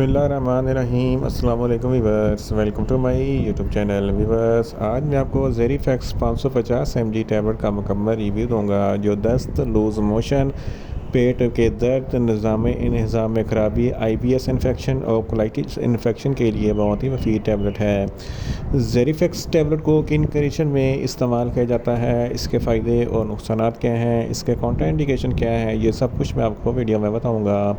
बिस्मिल्लाहिर्रहमानिर्रहीम अस्सलाम वालेकुम viewers, welcome to my YouTube channel. Viewers, आज मैं आपको ज़ेरीफैक्स 550 mg टैबलेट का मुकम्मल रिव्यू दूंगा जो दस्त, लूज़ मोशन, पेट के दर्द, निज़ाम इंहिज़ाम में ख़राबी, IBS इन्फेक्शन और कोलाइटिस इन्फेक्शन के लिए बहुत ही मुफीद टैबलेट है। ज़ेरीफैक्स टैबलेट को किन कंडीशन में इस्तेमाल किया जाता है, इसके फ़ायदे और नुकसानात क्या हैं, इसके कॉन्ट्राइंडिकेशन क्या है, ये सब कुछ मैं आपको वीडियो में बताऊँगा।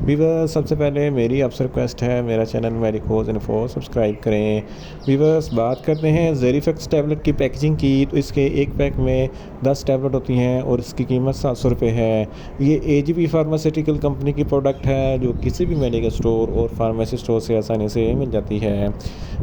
वीवर्स, सबसे पहले मेरी आपसे रिक्वेस्ट है, मेरा चैनल मेडिकोज इन्फो सब्सक्राइब करें। वीवर्स, बात करते हैं ज़ेरीफैक्स टैबलेट की पैकेजिंग की, तो इसके एक पैक में 10 टैबलेट होती हैं और इसकी कीमत 700 रुपये है। ये AGP फार्मास्यूटिकल कंपनी की प्रोडक्ट है जो किसी भी मेडिकल स्टोर और फार्मेसी स्टोर से आसानी से मिल जाती है।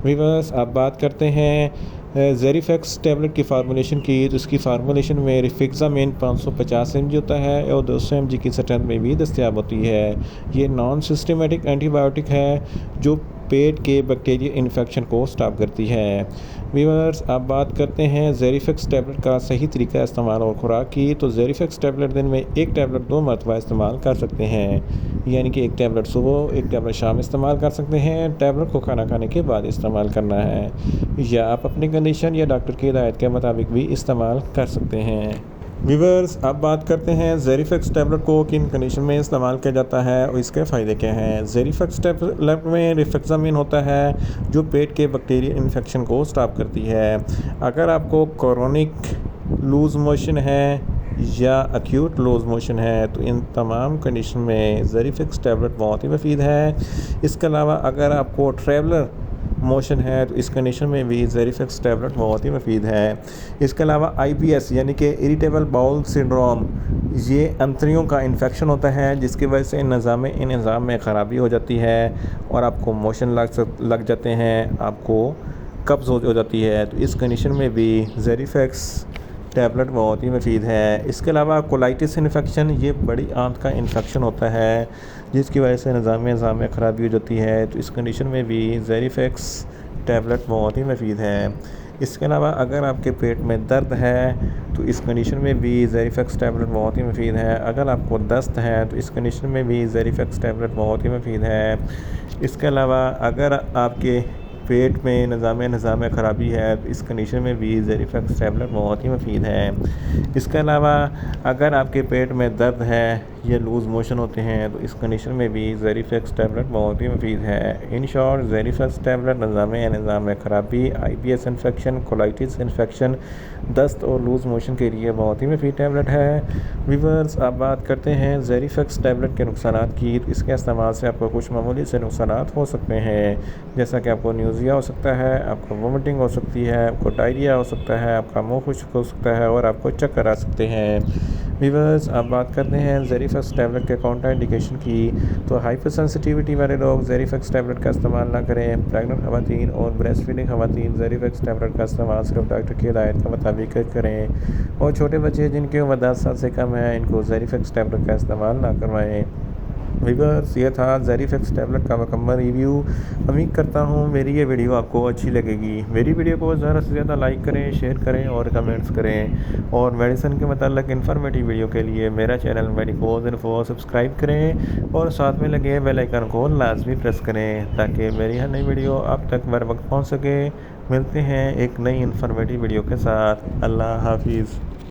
वीवर्स, अब बात करते हैं ज़ेरीफैक्स टैबलेट की फार्मूलेशन की, तो इसकी फार्मूलेशन में रिफिक्सामिन 550 mg होता है और 200 mg की स्ट्रेंथ में भी दस्तयाब होती है। ये नॉन सिस्टमेटिक एंटीबायोटिक है जो पेट के बैक्टीरियल इन्फेक्शन को स्टॉप करती है। वीवर्स, अब बात करते हैं ज़ेरीफैक्स टैबलेट का सही तरीका इस्तेमाल और खुराक की, तो ज़ेरीफैक्स टैबलेट दिन में एक टैबलेट 2 मरतबा इस्तेमाल कर सकते हैं, यानी कि एक टैबलेट सुबह, एक टैबलेट शाम इस्तेमाल कर सकते हैं। टैबलेट को खाना खाने के बाद इस्तेमाल करना है, या आप अपनी कंडीशन या डॉक्टर की हिदायत के मुताबिक भी इस्तेमाल कर सकते हैं। वीवर्स, अब बात करते हैं ज़ेरीफैक्स टैबलेट को किन कंडीशन में इस्तेमाल किया जाता है और इसके फ़ायदे क्या हैं। ज़ेरीफैक्स टैबलेट में रिफिक्सामिन होता है जो पेट के बैक्टीरियल इन्फेक्शन को स्टॉप करती है। अगर आपको क्रोनिक लूज़ मोशन है या एक्यूट लूज़ मोशन है तो इन तमाम कंडीशन में ज़ेरीफैक्स टैबलेट बहुत ही मुफीद है। इसके अलावा अगर आपको ट्रैवलर मोशन है तो इस कंडीशन में भी ज़ेरीफैक्स टैबलेट बहुत ही मुफीद है। इसके अलावा IBS यानी कि इरिटेबल बाउल सिंड्रोम, ये अंतड़ियों का इन्फेक्शन होता है जिसकी वजह से निज़ाम इंहिज़ाम में ख़राबी हो जाती है और आपको मोशन लग जाते हैं, आपको कब्ज़ हो जाती है, तो इस कंडीशन में भी ज़ेरीफैक्स टैबलेट बहुत ही मुफीद है। इसके अलावा कोलाइटिस इन्फेक्शन, ये बड़ी आंत का इन्फेक्शन होता है जिसकी वजह से निज़ाम में ख़राबी हो जाती है, तो इस कंडीशन में भी ज़ेरीफैक्स टैबलेट बहुत ही मुफीद है। इसके अलावा अगर आपके पेट में दर्द है तो इस कंडीशन में भी ज़ेरीफैक्स टैबलेट बहुत ही मुफीद है। अगर आपको दस्त है तो इस कंडीशन में भी ज़ेरीफैक्स टैबलेट बहुत ही मुफीद है। इसके अलावा अगर आपके पेट में निज़ाम में ख़राबी है तो इस कंडीशन में भी ज़ेरीफैक्स टैबलेट बहुत ही मुफीद है। इसके अलावा अगर आपके पेट में दर्द है या लूज़ मोशन होते हैं तो इस कंडीशन में भी ज़ेरीफैक्स टैबलेट बहुत ही मुफीद है। इन शॉर्ट, ज़ेरीफैक्स टैबलेट निज़ाम में ख़राबी, IBS इन्फेक्शन, कोलाइटिस इन्फेक्शन, दस्त और लूज़ मोशन के लिए बहुत ही मुफीद टैबलेट है। वीवर्स, अब बात करते हैं ज़ेरीफैक्स टैबलेट के नुकसानात की, तो इसके इस्तेमाल से आपको कुछ मामूली से नुकसानात हो सकते हैं, जैसा कि आपको न्यूज़िया हो सकता है, आपको वोमिटिंग हो सकती है, आपको डायरिया हो सकता है, आपका मुँह खुश्क हो सकता है और आपको चक्कर आ सकते हैं। वीवर्स, अब बात करते हैं ज़ेरीफैक्स टैबलेट के काउंटर-इंडिकेशन की, तो हाइपर सेंसिटिविटी वाले लोग ज़ेरीफैक्स टैबलेट का इस्तेमाल ना करें। प्रेग्नेंट ख़वातीन और ब्रेस्ट फीडिंग ख़वातीन ज़ेरीफैक्स टैबलेट का इस्तेमाल सिर्फ डॉक्टर की हिदायत के मुताबिक करें, और छोटे बच्चे जिनकी उम्र 10 साल से कम है इनको ज़ेरीफैक्स टैबलेट का इस्तेमाल ना करवाएँ। वीवर्स, ये था ज़ेरीफैक्स टैबलेट का मुकम्मल रिव्यू। उम्मीद करता हूँ मेरी ये वीडियो आपको अच्छी लगेगी। मेरी वीडियो को ज़्यादा से ज़्यादा लाइक करें, शेयर करें और कमेंट्स करें, और मेडिसिन के मतलब इन्फॉर्मेटिव वीडियो के लिए मेरा चैनल मेडिकोज इन्फो सब्सक्राइब करें और साथ में लगे बेल आइकन को लाजमी प्रेस करें ताकि मेरी हर नई वीडियो आप तक बर वक्त पहुँच सके। मिलते हैं एक नई इन्फॉर्मेटिव वीडियो के साथ। अल्लाह हाफिज़।